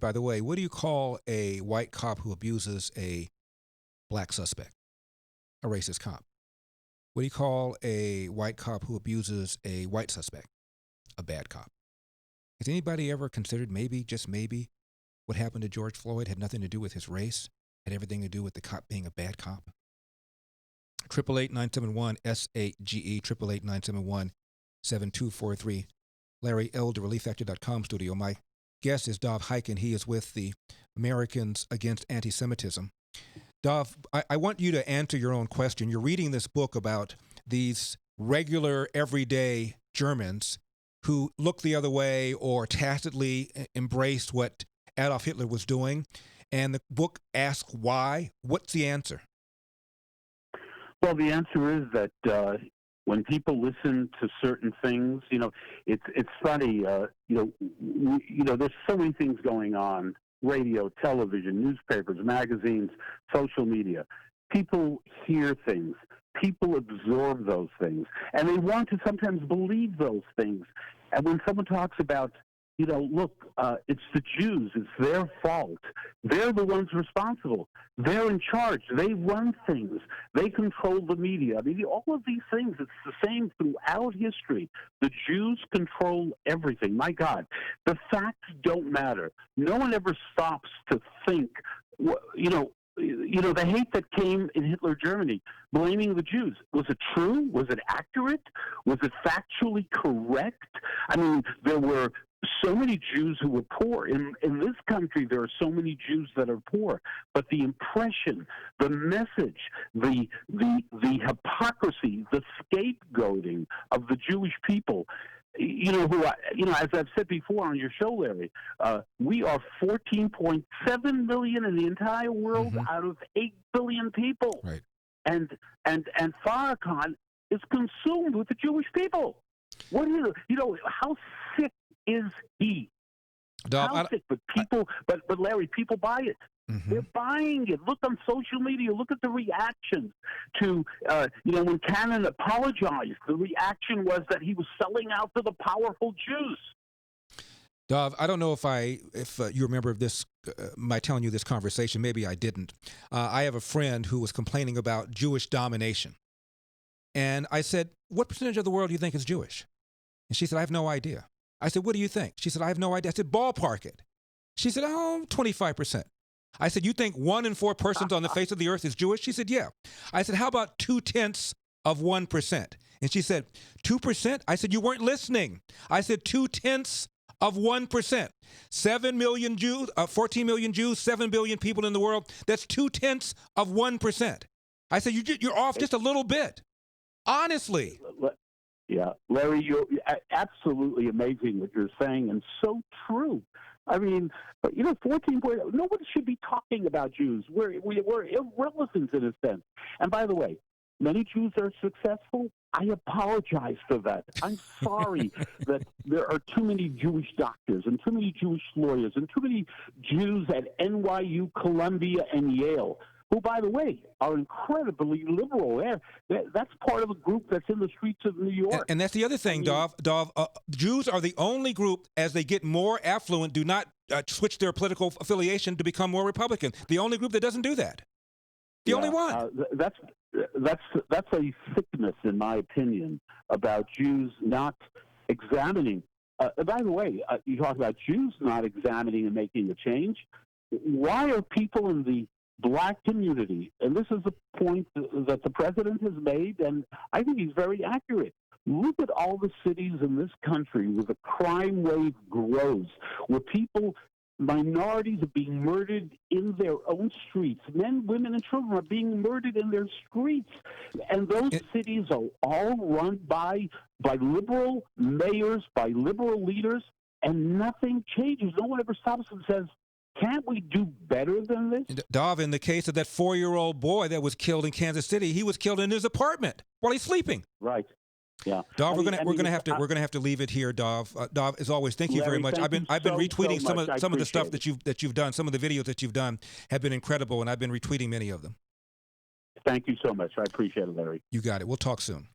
By the way, what do you call a white cop who abuses a black suspect? A racist cop. What do you call a white cop who abuses a white suspect? A bad cop. Has anybody ever considered maybe, just maybe, what happened to George Floyd had nothing to do with his race, had everything to do with the cop being a bad cop? 888-971-SAGE, 888-971-7243. Larry Elder, ReliefFactor.com studio. My guest is Dov Hikind. He is with the Americans Against Antisemitism. Dov, I want you to answer your own question. You're reading this book about these regular, everyday Germans who looked the other way or tacitly embraced what Adolf Hitler was doing. And the book asks why. What's the answer? Well, the answer is that when people listen to certain things, it's funny. There's so many things going on: radio, television, newspapers, magazines, social media. People hear things. People absorb those things, and they want to sometimes believe those things. And when someone talks about, look, it's the Jews, it's their fault. They're the ones responsible. They're in charge. They run things. They control the media. I mean, all of these things, it's the same throughout history. The Jews control everything. My God, the facts don't matter. No one ever stops to think, the hate that came in Hitler Germany, blaming the Jews. Was it true? Was it accurate? Was it factually correct? I mean, there were so many Jews who were poor. In this country, there are so many Jews that are poor. But the impression, the message, the hypocrisy, the scapegoating of the Jewish people, as I've said before on your show, Larry, we are 14.7 million in the entire world out of 8 billion people. Right. And Farrakhan is consumed with the Jewish people. What is how sick is he? How sick? But people, but Larry, people buy it. They're buying it. Look on social media. Look at the reactions to, when Cannon apologized, the reaction was that he was selling out to the powerful Jews. Dov, I don't know if you remember this, my telling you this conversation. Maybe I didn't. I have a friend who was complaining about Jewish domination. And I said, what percentage of the world do you think is Jewish? And she said, I have no idea. I said, what do you think? She said, I have no idea. I said, ballpark it. She said, 25%. I said, you think 1 in 4 persons on the face of the earth is Jewish? She said, yeah. I said, how about 0.2%? And she said, 2%? I said, you weren't listening. I said, 0.2%. 7 million Jews, 14 million Jews, 7 billion people in the world. That's 0.2%. I said, you're off just a little bit. Honestly. Yeah, Larry, you're absolutely amazing what you're saying, and so true. I mean, 14 point. No one should be talking about Jews. We're irrelevant in a sense. And by the way, many Jews are successful. I apologize for that. I'm sorry that there are too many Jewish doctors and too many Jewish lawyers and too many Jews at NYU, Columbia, and Yale, who, by the way, are incredibly liberal. That's part of a group that's in the streets of New York. And that's the other thing, Dov. Jews are the only group, as they get more affluent, do not switch their political affiliation to become more Republican. The only group that doesn't do that. The only one. That's a sickness, in my opinion, about Jews not examining. By the way, you talk about Jews not examining and making a change. Why are people in the Black community, and this is the point that the president has made, and I think he's very accurate. Look at all the cities in this country where the crime wave grows, where minorities are being murdered in their own streets. Men, women, and children are being murdered in their streets. And those cities are all run by liberal mayors, by liberal leaders, and nothing changes. No one ever stops and says, can't we do better than this? Dov, in the case of that 4-year-old boy that was killed in Kansas City, he was killed in his apartment while he's sleeping. Right. Yeah. Dov, we're gonna have to leave it here, Dov. Dov, as always, thank you very much. I've been retweeting some of the stuff that you've done. Some of the videos that you've done have been incredible, and I've been retweeting many of them. Thank you so much. I appreciate it, Larry. You got it. We'll talk soon.